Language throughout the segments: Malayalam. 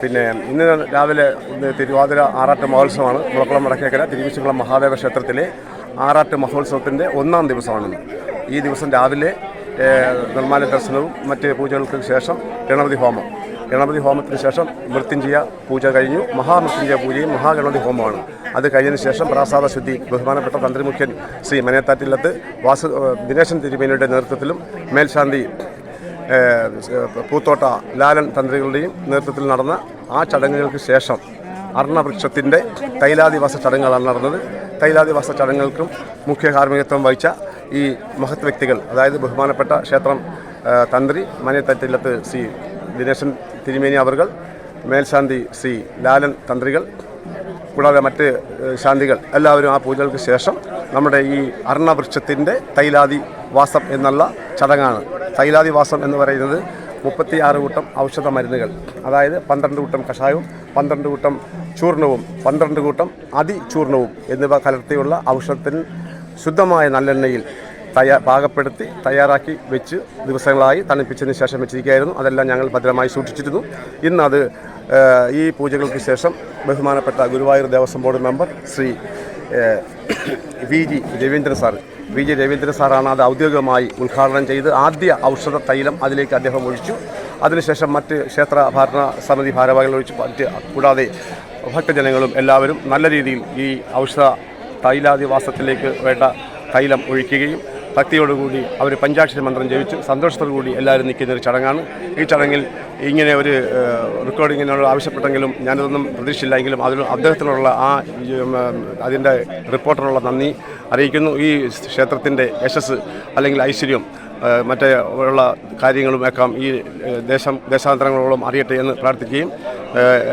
പിന്നെ ഇന്ന് രാവിലെ തിരുവാതിര ആറാട്ട് മഹോത്സവമാണ്. മുളക്കുളം വടക്കേക്കര തിരുവിശുക്കുളം മഹാദേവ ക്ഷേത്രത്തിലെ ആറാട്ട് മഹോത്സവത്തിൻ്റെ 1-ാം ദിവസമാണ്. ഈ ദിവസം രാവിലെ നിർമ്മാല്യ ദർശനവും മറ്റ് പൂജകൾക്ക് ശേഷം ഗണപതി ഹോമത്തിന് ശേഷം മൃത്യുഞ്ജയ പൂജ കഴിഞ്ഞു. മഹാമൃത്യുഞ്ജയ പൂജയും മഹാഗണപതി ഹോമമാണ്. അത് കഴിഞ്ഞതിന് ശേഷം പ്രാസാദ ശുദ്ധി ബഹുമാനപ്പെട്ട തന്ത്രിമുഖ്യൻ ശ്രീ മനയത്താറ്റില്ലത്ത് ദിനേശൻ തിരുമേനിയുടെ നേതൃത്വത്തിലും മേൽശാന്തി പൂത്തോട്ട ലാലൻ തന്ത്രികളുടെയും നേതൃത്വത്തിൽ നടന്ന ആ ചടങ്ങുകൾക്ക് ശേഷം അർണവൃക്ഷത്തിൻ്റെ തൈലാദിവാസ ചടങ്ങുകളാണ് നടന്നത്. തൈലാദിവാസ ചടങ്ങുകൾക്കും മുഖ്യ കാർമ്മികത്വം വഹിച്ച ഈ മഹത് വ്യക്തികൾ, അതായത് ബഹുമാനപ്പെട്ട ക്ഷേത്രം തന്ത്രി മനയത്താറ്റില്ലത്ത് ശ്രീ ദിനേശൻ തിരുമേനി അവർകൾ, മേൽശാന്തി ശ്രീ ലാലൻ തന്ത്രികൾ, കൂടാതെ മറ്റ് ശാന്തികൾ എല്ലാവരും ആ പൂജകൾക്ക് ശേഷം നമ്മുടെ ഈ അർണവൃക്ഷത്തിൻ്റെ തൈലാദിവാസം എന്നുള്ള ചടങ്ങാണ്. തൈലാദിവാസം എന്ന് പറയുന്നത് 36 കൂട്ടം ഔഷധ മരുന്നുകൾ, അതായത് 12 കൂട്ടം കഷായവും 12 കൂട്ടം ചൂർണവും 12 കൂട്ടം അതിചൂർണവും എന്നിവ കലർത്തിയുള്ള ഔഷധത്തിന് ശുദ്ധമായ നല്ലെണ്ണയിൽ പാകപ്പെടുത്തി തയ്യാറാക്കി വെച്ച് ദിവസങ്ങളായി തണുപ്പിച്ചതിന് ശേഷം വെച്ചിരിക്കുകയായിരുന്നു. അതെല്ലാം ഞങ്ങൾ ഭദ്രമായി സൂക്ഷിച്ചിരുന്നു. ഇന്നത് ഈ പൂജകൾക്ക് ശേഷം ബഹുമാനപ്പെട്ട Guruvayur Devaswom board member Shri V G Raveendran സാറാണ് അത് ഔദ്യോഗികമായി ഉദ്ഘാടനം ചെയ്ത് ആദ്യ ഔഷധ തൈലം അതിലേക്ക് അദ്ദേഹം ഒഴിച്ചു. അതിനുശേഷം മറ്റ് ക്ഷേത്ര ഭരണ സമിതി ഭാരവാഹികൾ ഒഴിച്ച് കൂടാതെ ഭക്തജനങ്ങളും എല്ലാവരും നല്ല രീതിയിൽ ഈ ഔഷധ തൈലാദിവാസത്തിലേക്ക് വേണ്ട തൈലം ഒഴിക്കുകയും ഭക്തിയോടുകൂടി അവർ പഞ്ചാക്ഷരി മന്ത്രം ജപിച്ചു സന്തോഷത്തോടു കൂടി എല്ലാവരും നിൽക്കുന്ന ഒരു ചടങ്ങാണ്. ഈ ചടങ്ങിൽ ഇങ്ങനെ ഒരു റെക്കോർഡിങ്ങിനോട് ആവശ്യപ്പെട്ടെങ്കിലും ഞാനതൊന്നും പ്രതീക്ഷിച്ചില്ലെങ്കിലും അദ്ദേഹത്തിനുള്ള അതിൻ്റെ റിപ്പോർട്ടറിനുള്ള നന്ദി അറിയിക്കുന്നു. ഈ ക്ഷേത്രത്തിൻ്റെ യശസ് അല്ലെങ്കിൽ ഐശ്വര്യം മറ്റേ ഉള്ള കാര്യങ്ങളും ഒക്കെ ഈ ദേശാന്തരങ്ങളോളം അറിയട്ടെ എന്ന് പ്രാർത്ഥിക്കുകയും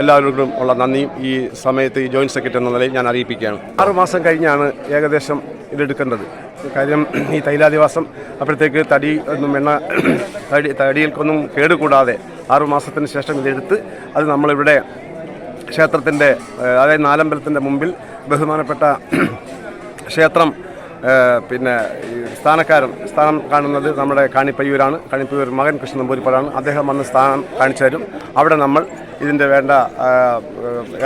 എല്ലാവരോടും ഉള്ള നന്ദിയും ഈ സമയത്ത് ഈ ജോയിൻറ്റ് സെക്രട്ടറി എന്ന നിലയിൽ ഞാൻ അറിയിപ്പിക്കുകയാണ്. 6 മാസം കഴിഞ്ഞാണ് ഏകദേശം ഇതെടുക്കേണ്ടത്. കാര്യം ഈ തൈലാദിവാസം അപ്പോഴത്തേക്ക് തടികൾക്കൊന്നും കേടുകൂടാതെ 6 മാസത്തിന് ശേഷം ഇതെടുത്ത് അത് നമ്മളിവിടെ ക്ഷേത്രത്തിൻ്റെ അതായത് നാലമ്പലത്തിൻ്റെ മുമ്പിൽ ബഹുമാനപ്പെട്ട ക്ഷേത്രം പിന്നെ സ്ഥാനം കാണുന്നത് നമ്മുടെ കാണിപ്പയ്യൂരാണ്. കാണിപ്പയ്യൂർ മകൻ കൃഷ്ണൻ നമ്പൂരിപ്പാടാണ്. അദ്ദേഹം വന്ന് സ്ഥാനം കാണിച്ചു തരും. അവിടെ നമ്മൾ ഇതിൻ്റെ വേണ്ട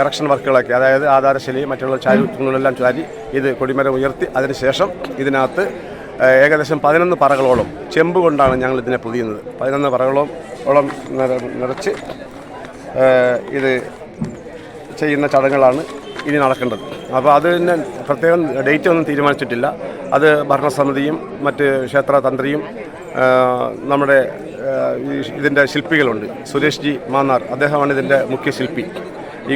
എറക്ഷൻ വർക്കുകളൊക്കെ, അതായത് ആധാരശിലയും മറ്റുള്ള തൂണുകളെല്ലാം ചാരി ഇത് കൊടിമരം ഉയർത്തി അതിനുശേഷം ഇതിനകത്ത് ഏകദേശം 11 പറകളോളം ചെമ്പ് കൊണ്ടാണ് ഞങ്ങൾ ഇതിനെ പൊതിയുന്നത്. 11 പറകളോളം നിറച്ച് ഇത് ചെയ്യുന്ന ചടങ്ങുകളാണ് ഇനി നടക്കേണ്ടത്. അപ്പോൾ അതിന് പ്രത്യേകം ഡേറ്റ് ഒന്നും തീരുമാനിച്ചിട്ടില്ല. അത് ഭരണസമിതിയും മറ്റ് ക്ഷേത്ര തന്ത്രിയും നമ്മുടെ ഇതിൻ്റെ ശില്പികളുണ്ട്. സുരേഷ് ജി മാന്നാർ, അദ്ദേഹമാണ് ഇതിൻ്റെ മുഖ്യ ശില്പി. ഈ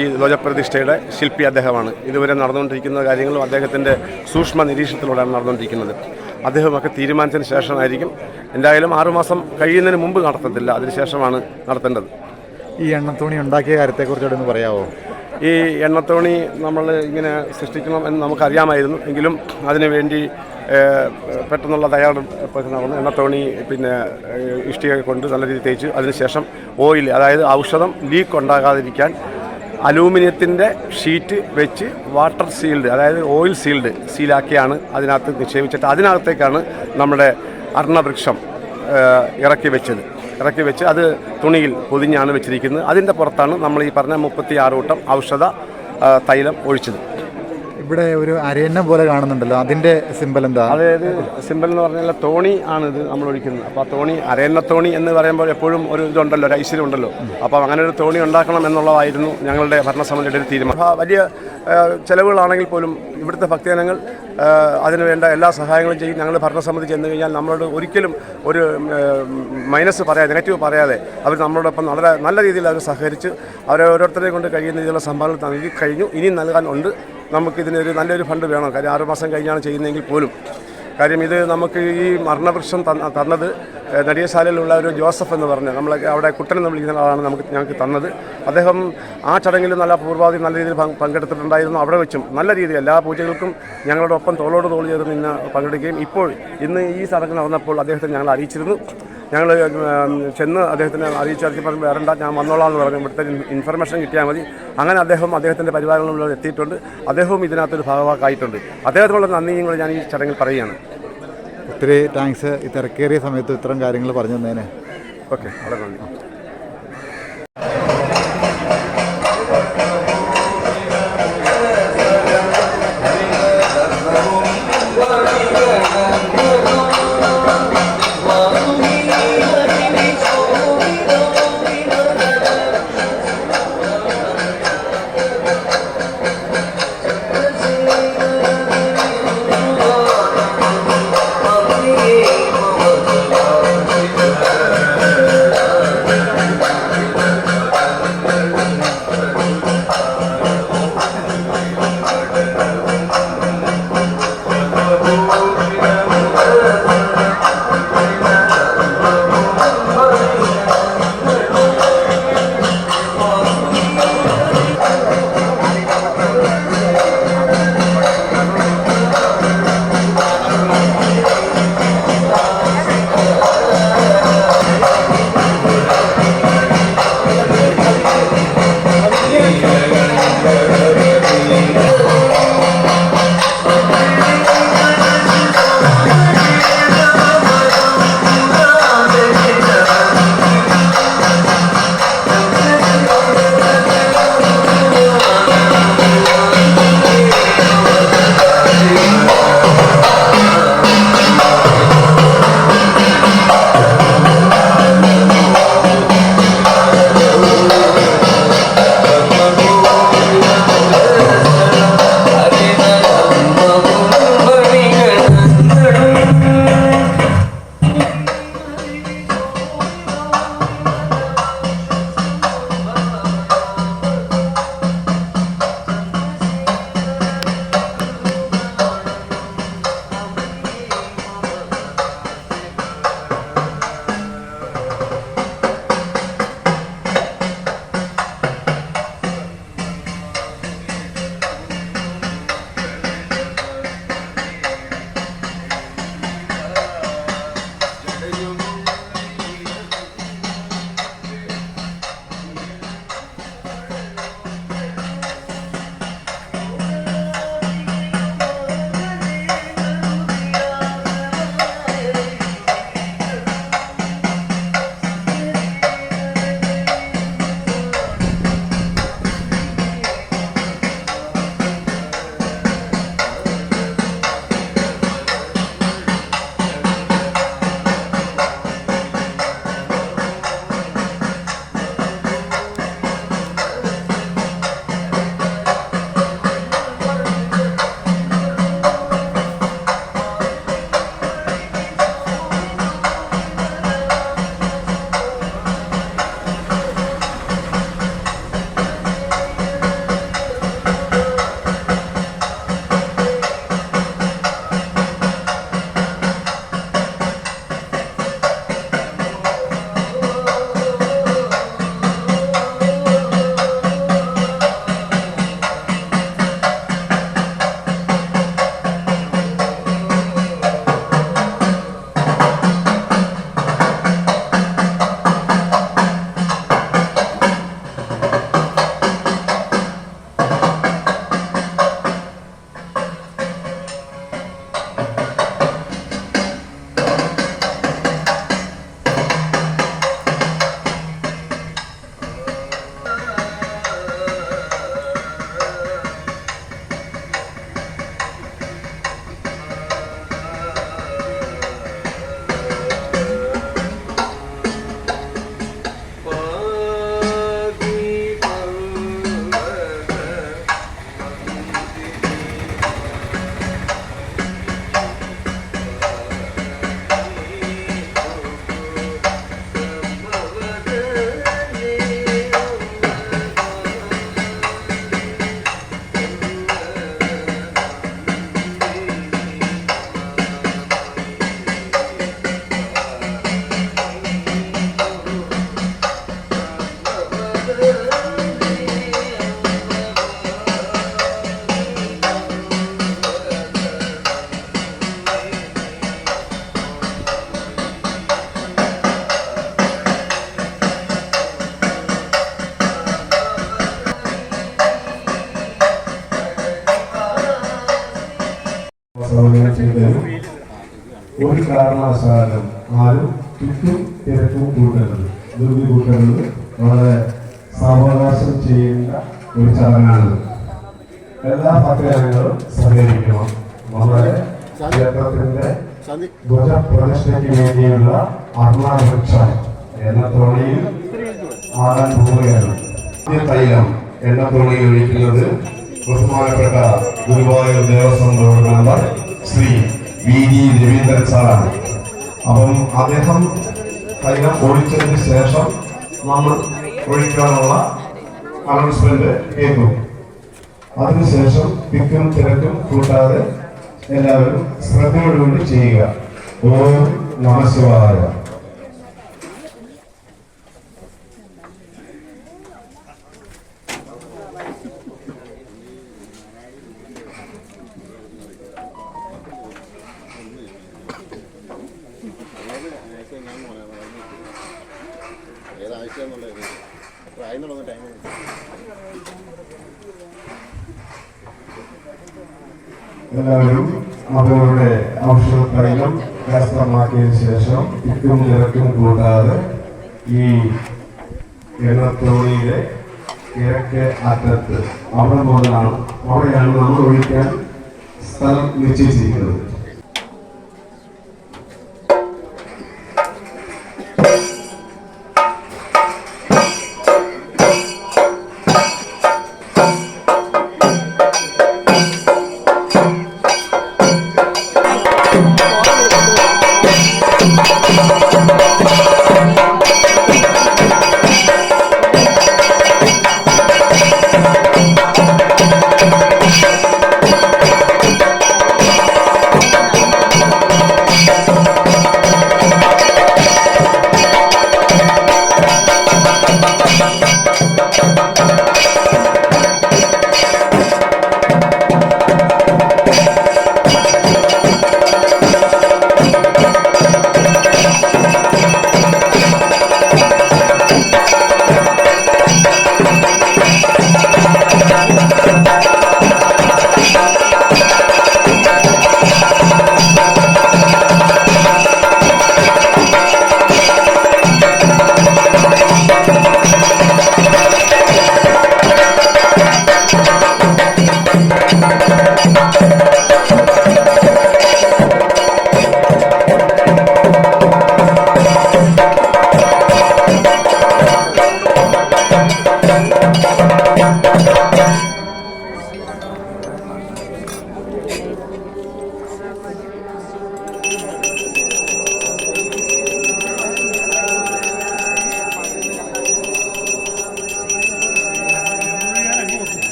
ഈ ധ്വജപ്രതിഷ്ഠയുടെ ശില്പി അദ്ദേഹമാണ്. ഇതുവരെ നടന്നുകൊണ്ടിരിക്കുന്ന കാര്യങ്ങളും അദ്ദേഹത്തിൻ്റെ സൂക്ഷ്മ നിരീക്ഷണത്തിലൂടെയാണ് നടന്നുകൊണ്ടിരിക്കുന്നത്. അദ്ദേഹമൊക്കെ തീരുമാനത്തിന് ശേഷമായിരിക്കും. എന്തായാലും 6 മാസം കഴിയുന്നതിന് മുമ്പ് നടത്തത്തില്ല, അതിനുശേഷമാണ് നടത്തേണ്ടത്. ഈ എണ്ണത്തോണി ഉണ്ടാക്കിയ കാര്യത്തെക്കുറിച്ചൊന്ന് പറയാമോ? ഈ എണ്ണത്തോണി നമ്മൾ ഇങ്ങനെ സൃഷ്ടിക്കണം എന്ന് നമുക്കറിയാമായിരുന്നു. എങ്കിലും അതിനുവേണ്ടി പെട്ടെന്നുള്ള തയ്യാറെടുപ്പ് നടന്നു. എണ്ണത്തോണി പിന്നെ ഇഷ്ടിക കൊണ്ട് നല്ല രീതിയിൽ തേച്ച് അതിനുശേഷം ഓയിൽ, അതായത് ഔഷധം ലീക്ക് ഉണ്ടാകാതിരിക്കാൻ അലൂമിനിയത്തിൻ്റെ ഷീറ്റ് വെച്ച് വാട്ടർ സീൽഡ്, അതായത് ഓയിൽ സീലാക്കിയാണ് അതിനകത്ത് നിക്ഷേപിച്ചിട്ട് അതിനകത്തേക്കാണ് നമ്മുടെ അർണവൃക്ഷം ഇറക്കി വെച്ച് അത് തുണിയിൽ പൊതിഞ്ഞാണ് വെച്ചിരിക്കുന്നത്. അതിൻ്റെ പുറത്താണ് നമ്മൾ ഈ പറഞ്ഞ 36 കൂട്ടം ഔഷധ തൈലം ഒഴിച്ചത്. ഇവിടെ ഒരു അരയന്നം പോലെ കാണുന്നുണ്ടല്ലോ, അതിൻ്റെ സിമ്പൽ എന്താ? അതായത് സിമ്പൽ എന്ന് പറഞ്ഞാൽ തോണി ആണ് ഇത് നമ്മൾ ഒഴിക്കുന്നത്. അപ്പോൾ ആ തോണി അരയന്നത്തോണി എന്ന് പറയുമ്പോൾ എപ്പോഴും ഒരു ഇതുണ്ടല്ലോ, ഒരു ഐശ്വര്യം ഉണ്ടല്ലോ. അപ്പോൾ അങ്ങനെ ഒരു തോണി ഉണ്ടാക്കണം എന്നുള്ളതായിരുന്നു ഞങ്ങളുടെ ഭരണസമിതിയുടെ ഒരു തീരുമാനം. വലിയ ചിലവുകളാണെങ്കിൽ പോലും ഇവിടുത്തെ ഭക്തജനങ്ങൾ അതിന് വേണ്ട എല്ലാ സഹായങ്ങളും ചെയ്യും. ഞങ്ങൾ ഭരണസമിതി ചെന്ന് കഴിഞ്ഞാൽ നമ്മളോട് ഒരിക്കലും ഒരു നെഗറ്റീവ് പറയാതെ അവർ നമ്മളോടൊപ്പം നല്ല രീതിയിൽ അവർ സഹകരിച്ച് അവരെ ഓരോരുത്തരെയും കൊണ്ട് കഴിയുന്ന രീതിയിലുള്ള സംഭാവന നൽകി കഴിഞ്ഞു. ഇനിയും നൽകാൻ ഉണ്ട്. നമുക്കിതിനൊരു നല്ലൊരു ഫണ്ട് വേണം. കാര്യം 6 മാസം കഴിഞ്ഞാണ് ചെയ്യുന്നതെങ്കിൽ പോലും. കാര്യം ഇത് നമുക്ക് ഈ മരണവൃക്ഷം തന്നത് നടിയശാലയിലുള്ള ഒരു ജോസഫ് എന്ന് പറഞ്ഞ് നമ്മൾ അവിടെ കുട്ടൻ എന്ന് വിളിക്കുന്ന ആളാണ് ഞങ്ങൾക്ക് തന്നത്. അദ്ദേഹം ആ ചടങ്ങിൽ നല്ല പൂർവാധി നല്ല രീതിയിൽ പങ്കെടുത്തിട്ടുണ്ടായിരുന്നു. അവിടെ വെച്ചും നല്ല രീതിയിൽ എല്ലാ പൂജകൾക്കും ഞങ്ങളോടൊപ്പം തോളോട് തോൾ ചേർന്ന് നിന്ന് പങ്കെടുക്കുകയും ഇന്ന് ഈ ചടങ്ങ് നടന്നപ്പോൾ അദ്ദേഹത്തെ ഞങ്ങൾ അറിയിച്ചിരുന്നു. ഞങ്ങൾ ചെന്ന് അദ്ദേഹത്തിനെ അറിയിച്ചപ്പോൾ വരണ്ട, ഞാൻ വന്നോളാം എന്ന് പറഞ്ഞു. ഇവിടുത്തെ ഇൻഫർമേഷൻ കിട്ടിയാൽ മതി. അങ്ങനെ അദ്ദേഹത്തിൻ്റെ പരിപാലനങ്ങളിൽ എത്തിയിട്ടുണ്ട്. അദ്ദേഹവും ഇതിനകത്തൊരു ഭാഗമായിട്ടുണ്ട്. അദ്ദേഹത്തിനുള്ള നന്ദിയും ഞാൻ ഈ ചടങ്ങിൽ പറയുകയാണ്. ഒത്തിരി താങ്ക്സ് ഈ തിരക്കേറിയ സമയത്ത് ഇത്തരം കാര്യങ്ങൾ പറഞ്ഞു തന്നേനെ. ഓക്കെ, വളരെ നന്ദി. ചെയ്തരും ഒരു കാരണവശാലും ആരും ചുറ്റും തിരക്കും കൂട്ടരുത്. ധൃതി കൂട്ടരുത്. വളരെ സാവകാശം ചെയ്യേണ്ട ഒരു ചടങ്ങാണ്. എല്ലാ ഭക്തജനങ്ങളും സഹകരിക്കണം. നമ്മുടെ ക്ഷേത്രത്തിന്റെ ധ്വജപ്രതിഷ്ഠയ്ക്ക് വേണ്ടിയുള്ള അർണവൃക്ഷം എണ്ണത്തോണിയിൽ ആടാൻ പോവുകയാണ്. തൈലം എണ്ണത്തോണിയിൽ ഒഴിക്കുന്നത് ബഹുമാനപ്പെട്ട Guruvayur Devaswom board member Shri VD Raveendran സാറാണ്. അപ്പം അദ്ദേഹം തൈലം ഒഴിച്ചതിന് ശേഷം നമ്മൾ ഒഴിക്കാനുള്ള അനൗൺസ്മെന്റ് കേൾക്കും. അതിനുശേഷം തിക്കും തിരക്കും കൂട്ടാതെ എല്ലാവരും ശ്രദ്ധയോടുകൂടി ചെയ്യുക. ഓം നമഃശിവായ. എല്ലാവരും അവരുടെ ഔഷധത്തൈലം കരസ്ഥമാക്കിയതിനു ശേഷം തിക്കും തിരക്കും കൂടാതെ ഈ എണ്ണത്തോണിയിലെ കിഴക്കേ അറ്റത്ത് അവിടെയാണ് നമ്മൾ ഒഴിക്കാൻ സ്ഥലം നിശ്ചയിച്ചിരിക്കുന്നത്.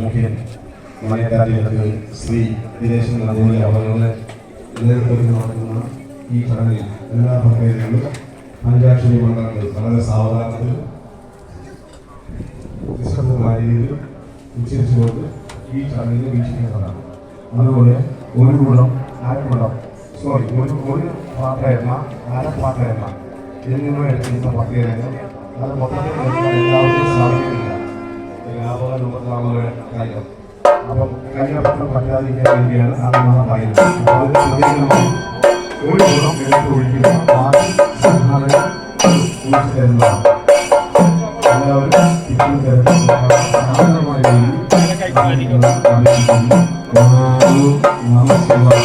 മുഖ്യൻ മലയാളി ശ്രീ ദിനേശൻ നന്ദി അവരുടെ നേതൃത്വത്തിൽ നടക്കുന്ന ഈ ചടങ്ങിൽ എല്ലാ ഭക്തരും പഞ്ചാക്ഷരി മണ്ഡലങ്ങൾ വളരെ സാവധാനത്തിൽ നിഷ്കർഷമായ രീതിയിൽ ഉച്ചരിച്ചുകൊണ്ട് ഈ ചടങ്ങിൽ വീക്ഷിക്കുന്നതാണ്. അതുപോലെ ഒരു പാട്ട എണ്ണ അരപ്പാട്ട എണ്ണ എന്നിവ എടുക്കുന്ന ഭക്തജനങ്ങൾ അത് മൊത്തത്തിൽ എല്ലാവർക്കും സാധിക്കുന്നില്ല. കാര്യം അപ്പം കഴിഞ്ഞ പറ്റാതിരിക്കാൻ വേണ്ടിയാണ് ആദ്യമായി പറയുന്നത്. ഒരു ഗുണം എടുത്ത് ഒഴിക്കുന്ന തരുന്നതാണ്. എല്ലാവരും ആനന്ദമായ രീതിയിൽ നമഃശിവായ.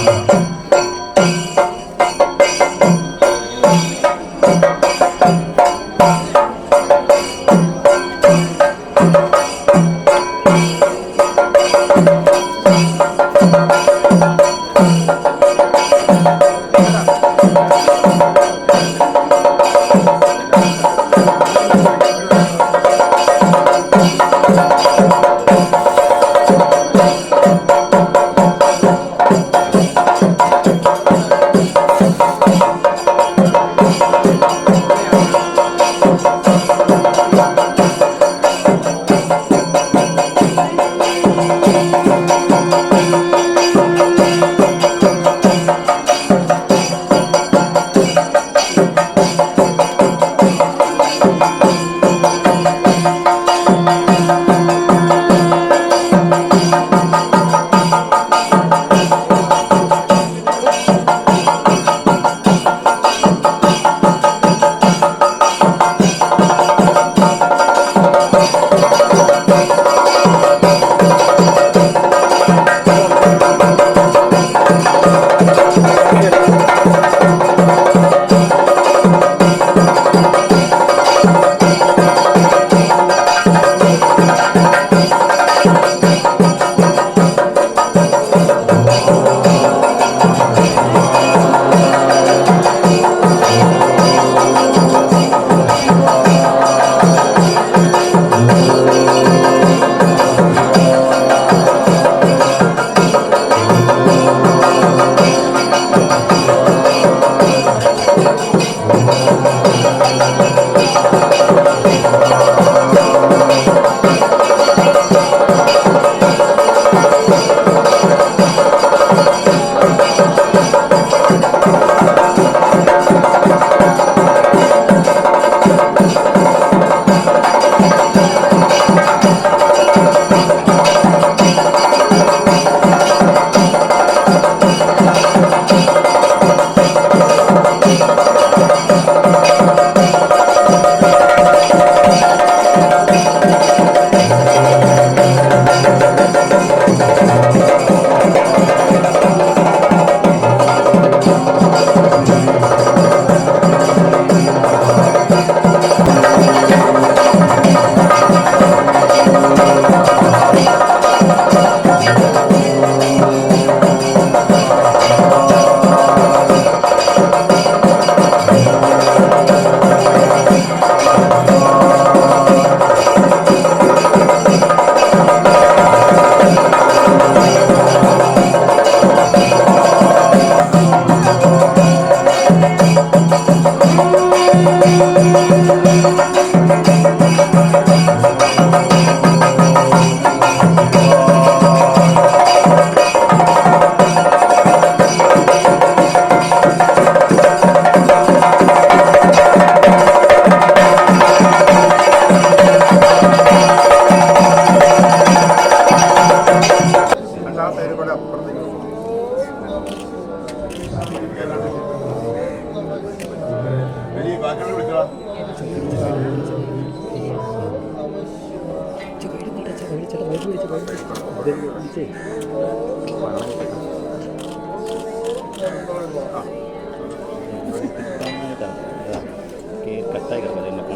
കട്ടായി കിടക്കുന്നത്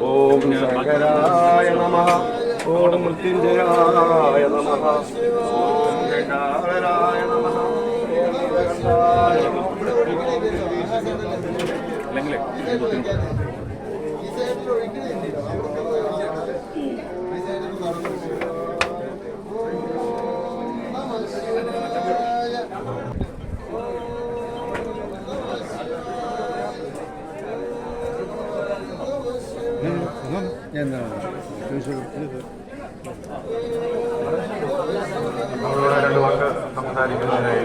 ഓം ശങ്കരായ നമഃ. ഓം മൃത്യുഞ്ജയായ നമഃ. ഓം ഗംഗാധരായ നമഃ. നമ്മളോട് രണ്ട് വാക്ക് സംസാരിക്കുന്നതിനായി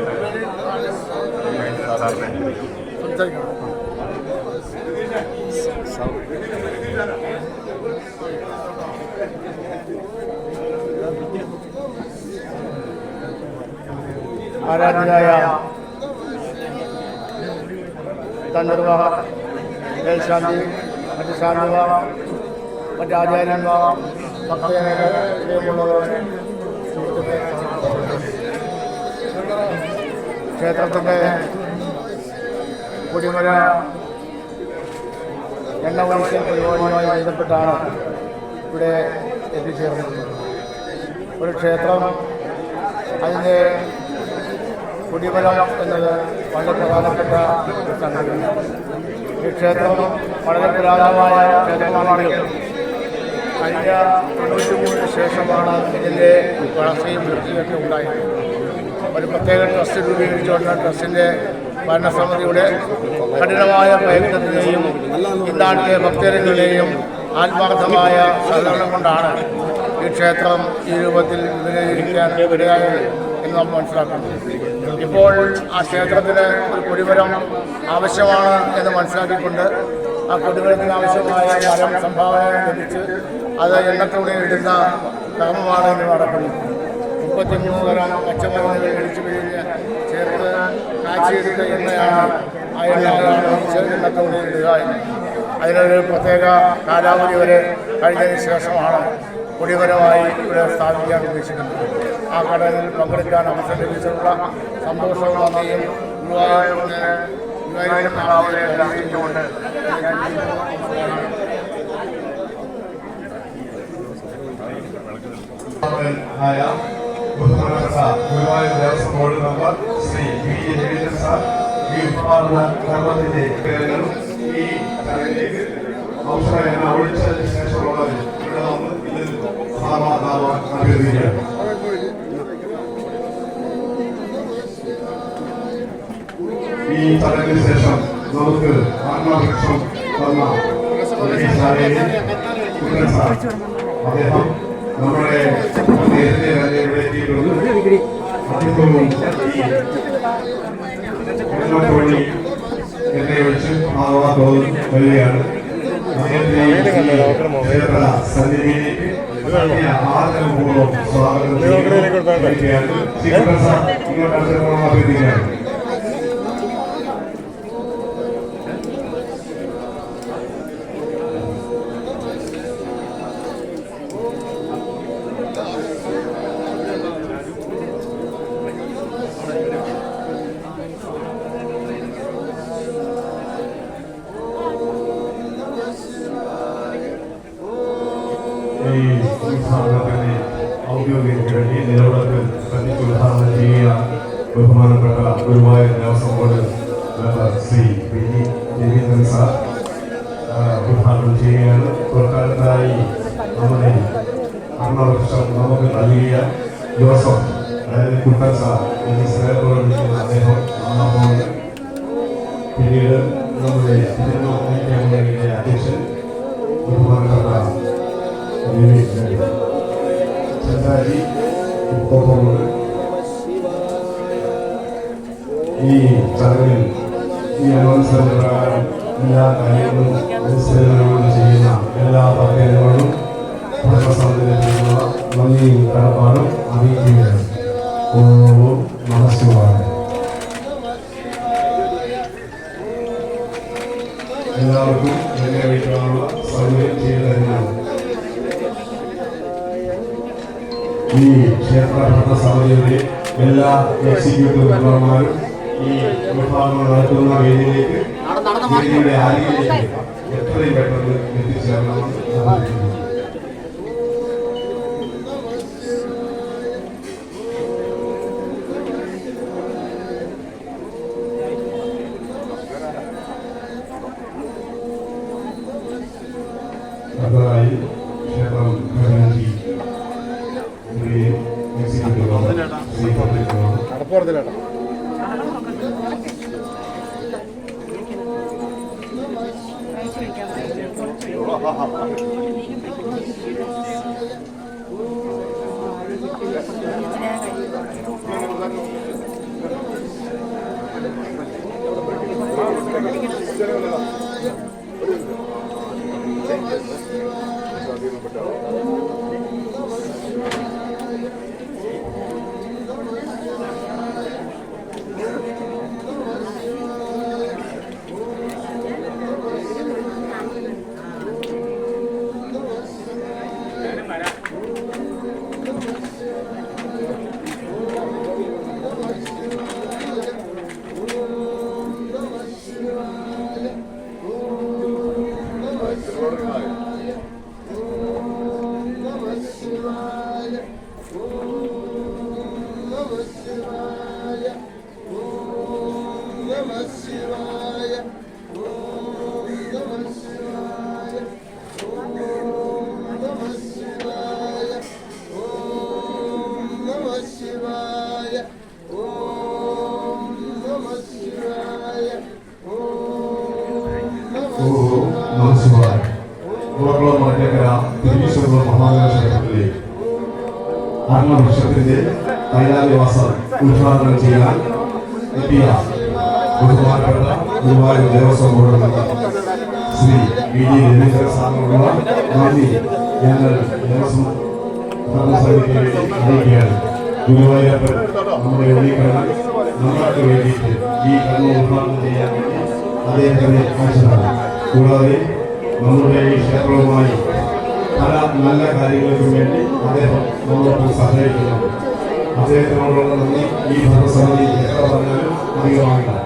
ആരാധനായ തന്ത്രിമാർ, മേൽശാന്തി, മറ്റ് ശാന്തിമാർ, മറ്റ് ആചാര്യന്മാർ, ഭക്തജനങ്ങളുള്ളവർ, ക്ഷേത്രത്തിൻ്റെ കൊടിമര എണ്ണ ഒഴിക്കൽ പരിപാടിയുമായി ബന്ധപ്പെട്ടാണ് ഇവിടെ എത്തിച്ചേർന്നിട്ടുള്ളത്. ഒരു ക്ഷേത്രം അതിൻ്റെ കൊടിമരം എന്നത് വളരെ പ്രധാനപ്പെട്ട ഒരു സംഗതിയാണ്. ഈ ക്ഷേത്രം വളരെ പുരാതനമായ ക്ഷേത്രമാണെങ്കിലും കഴിഞ്ഞ 93 ശേഷമാണ് ഇതിൻ്റെ വളർച്ചയും വൃത്തിയൊക്കെ ഉണ്ടായത്. ഒരു പ്രത്യേക ട്രസ്റ്റ് രൂപീകരിച്ചുകൊണ്ട് ട്രസ്റ്റിൻ്റെ ഭരണസമിതിയുടെ കഠിനമായ പ്രയത്നത്തിനെയും ഇന്നാട്ടിലെ ഭക്തജനങ്ങളുടെയും ആത്മാർത്ഥമായ സഹകരണം കൊണ്ടാണ് ഈ ക്ഷേത്രം ഈ രൂപത്തിൽ വിപുലീകരിക്കാൻ ഇടയായത് എന്ന് നാം മനസ്സിലാക്കുന്നു. ഇപ്പോൾ ആ ക്ഷേത്രത്തിന് ഒരു കൊടിമരം ആവശ്യമാണ് എന്ന് മനസ്സിലാക്കിക്കൊണ്ട് ആ കൊടിമരത്തിന് ആവശ്യമായ മരം സംഭാവന ലഭിച്ച് അത് എണ്ണത്തോടെ ഇടുന്ന കർമ്മമാണ് ഇന്ന് നടക്കുന്നത്. 33 തരം പച്ചമരുന്നുകൾ ഇടിച്ചു പിഴിഞ്ഞ് ചേർത്ത് കാച്ചിയെടുത്ത എണ്ണയാണ് ആ എണ്ണയാണ് എണ്ണത്തോടെ ഇടുക. അതിനൊരു പ്രത്യേക കാലാവധി വരെ കഴിഞ്ഞതിന് ശേഷമാണ് കൊടിമരമായി ഇവിടെ സ്ഥാപിക്കാൻ ഉദ്ദേശിക്കുന്നത്. ആ കടലിൽ പങ്കെടുക്കാൻ അവസരം ലഭിച്ചിട്ടുള്ള സന്തോഷവും നന്ദിയും അറിയിച്ചുകൊണ്ട് ബഹുമാനപ്പെട്ട Guruvayur Devaswom board member Shri V A Raveendran sir ഈ ഉദ്ഘാടന കർമ്മത്തിന്റെ പേരുകളും ഈ ചടങ്ങിലേക്ക് അവസരം ഒഴിച്ചതിന് ശേഷമുള്ളവർ ഇവിടെ വന്ന് ഇതിൽ സമാധാനം അഭ്യർത്ഥിക്കുകയാണ്. ഈ ചടങ്ങിന് ശേഷം നമുക്ക് ആത്മവൃക്ഷം തന്ന അദ്ദേഹം നമ്മുടെ നേരത്തെ തന്നെ ഇവിടെ എത്തിയിട്ടുള്ളൂ. അദ്ദേഹവും ഈ എന്നെ വിളിച്ച് വരികയാണ്. ക്ഷേത്ര സന്നിധിയിലേക്ക് ആദരപൂർവ്വം സ്വാഗതം ചെയ്യുകയാണ്. ഇങ്ങോട്ട് അഭ്യർത്ഥിക്കുകയാണ്. ഔദ്യോഗിക വേണ്ടി നിലവിളക്കിൽ കത്തിച്ച് ഉദ്ഘാടനം ചെയ്യുകയാണ് ബഹുമാനപ്പെട്ട Guruvayur Devaswom board member Shri P G Raveendran sir ഉദ്ഘാടനം ചെയ്യുകയാണ്. തൊട്ടടുത്തായി നമ്മുടെ അർണവൃക്ഷം നമുക്ക് നൽകിയ ജോസഫ്, അതായത് കുട്ടൻ സാർ എന്നീ സ്നേഹത്തോടെ വിളിക്കുന്ന അദ്ദേഹം പോകുന്നത്. പിന്നീട് നമ്മുടെ തിരുവനന്തപുരത്തെ അധ്യക്ഷൻ ബഹുമാനപ്പെട്ട ചന്ദ്രാജി ഒപ്പമുണ്ട്. ഈ ചടങ്ങിൽ ഈ അനുസരണ പ്രകാരം എല്ലാ കാര്യങ്ങളും അനുസരണയോട് ചെയ്യുന്ന എല്ലാ ഭക്തജനങ്ങളും ഭരണസമിതിയിലുള്ള നന്ദിയും കടപ്പാടും അറിയിക്കുകയാണ്. ഓം നമഃ ശിവായ. എല്ലാവർക്കും എന്നെ വീട്ടിലുള്ള സൗകര്യം ചെയ്തു തരുന്നതാണ്. ഈ ക്ഷേത്ര ഭരണസമിതിയുടെ എല്ലാ എക്സിക്യൂട്ടീവ് മെമ്പർമാരും ഈ വിഭാഗങ്ങൾ നടത്തുന്ന വേദിയിലേക്ക് വേദിയുടെ ആരെയിലേക്ക് എത്രയും പെട്ടെന്ന് എത്തിച്ചേരണമെന്ന് അഭ്യർത്ഥിക്കുന്നു. അടുത്തതായി ക്ഷേത്രം കമ്മിറ്റി എക്സിക്യൂട്ടീവ് ശ്രീ പത്രികയാണ്. അർണവൃക്ഷത്തിന്റെ കൈലാസവാസം ഉദ്ഘാടനം ചെയ്യാൻ എത്തിയ ബഹുമാനപ്പെട്ട Guruvayur Devaswom board member Shri P G Raveendran സാറിനുള്ള നന്ദി ഞങ്ങൾ ദേവസ്വം ഭരണസമിതിക്ക് വേണ്ടി അറിയിക്കുകയാണ്. ഗുരുവായൂരപ്പൻ നമ്മുടെ ഉള്ളിക്കണ്ണ് നമ്മൾക്ക് വേണ്ടിയിട്ട് ഈ കണ്ണ് ഉദ്ഘാടനം ചെയ്യാൻ വേണ്ടി അദ്ദേഹത്തിനെ അയച്ചതാണ്. കൂടാതെ നമ്മുടെ ഈ ക്ഷേത്രവുമായി പല നല്ല കാര്യങ്ങൾക്കും വേണ്ടി അദ്ദേഹം നമ്മളോട് സഹകരിക്കുന്നുണ്ട്. അദ്ദേഹത്തിനോടുള്ള നന്ദി ഈ ഭരണസമിതി എത്ര പറഞ്ഞാലും അധികമാകില്ല.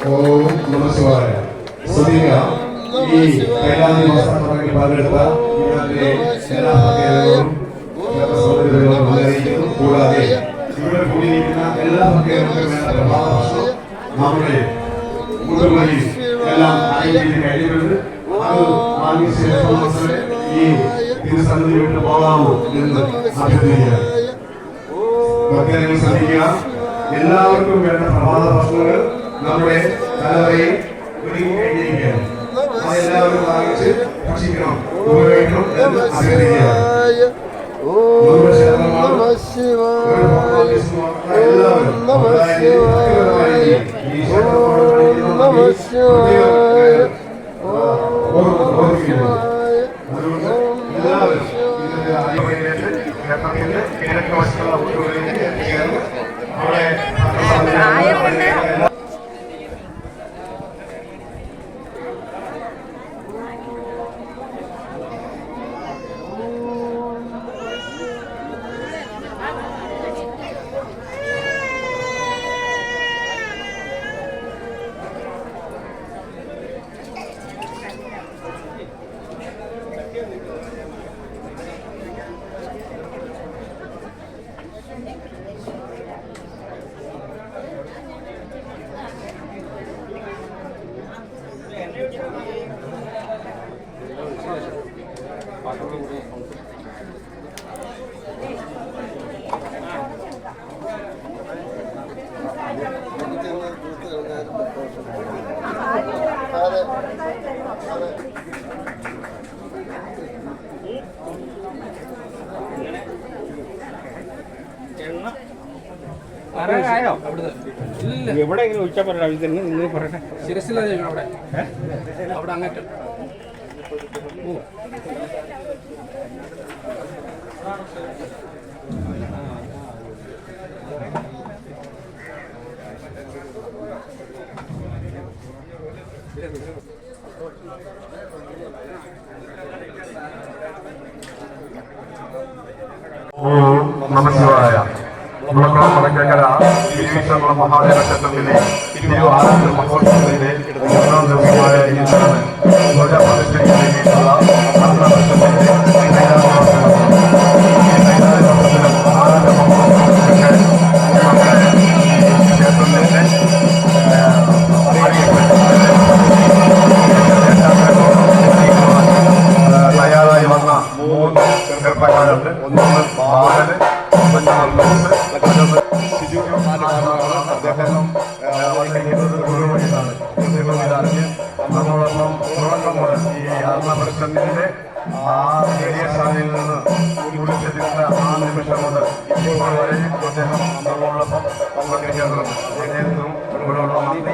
ഓം നമഃ ശിവായ. ശ്രദ്ധിക്കുക, ഈ കൈലാസി വസ്ത്രത്തിൽ പങ്കെടുത്ത ഇതിനകത്തെ എല്ലാ ഭക്തരും സഹോദരങ്ങളും അറിയിക്കുന്നു. കൂടാതെ ഇവിടെ കൂടിയിരിക്കുന്ന എല്ലാ ഭക്തർക്കും വേണ്ട പ്രഭാതഭക്ഷണം നമ്മുടെ മുഴുവനും എല്ലാം അറേഞ്ച് കഴിയുന്നുണ്ട്. അത് വാങ്ങിയ ശേഷം മാത്രമേ ഈ തിരുസന്നിധി വിട്ട് പോകാവൂ എന്ന് അഭ്യർത്ഥിക്കുകയാണ്. ഭക്തരെ ശ്രദ്ധിക്കുക, എല്ലാവർക്കും വേണ്ട പ്രഭാത ഭക്ഷണങ്ങൾ നമ്മുടെ തലവരയിൽ ഒരുങ്ങി കഴിഞ്ഞിരിക്കുകയാണ്. അതെല്ലാവരും വാങ്ങിച്ച് ഭക്ഷിക്കണം, ഉപയോഗിക്കണം എന്ന് അഭ്യർത്ഥിക്കുകയാണ്. എവിടെയെങ്കിലും ഒഴിച്ചാൽ പറയാം. നിങ്ങൾ പറയട്ടെ. ശിരസില്ല അവിടെ അവിടെ അങ്ങറ്റം. ഓം നമഃ ശിവായ. മുളക്കുളം വടക്കേക്കര ശ്രീകൃഷ്ണകുളം മഹാദേവ ക്ഷേത്രത്തിലെ തിരുവാതിര മഹോത്സവത്തിന്റെ 3ാം ദിവസമായ ഇന്നാണ് ധ്വജപ്രതിഷ്ഠയ്ക്ക് വേണ്ടിയിട്ടുള്ള തയ്യാറായി വന്ന 3 ചെറുപ്പക്കാരുണ്ട്. ഒന്ന് ബാലന്, അദ്ദേഹം നമ്മളോടൊപ്പം തുടക്കം മുതൽ ഈ ആത്മപ്രശ്നത്തിന്റെ ആ ഏരിയസാനിൽ നിന്ന് കുളിച്ചെടുത്ത ആ നിമിഷം മുതൽ ഇപ്പോൾ വരെ അദ്ദേഹം നമ്മളോടൊപ്പം പങ്കെടുക്കാറുണ്ട്. അദ്ദേഹത്തിനും ഇവിടെയുള്ള നന്ദി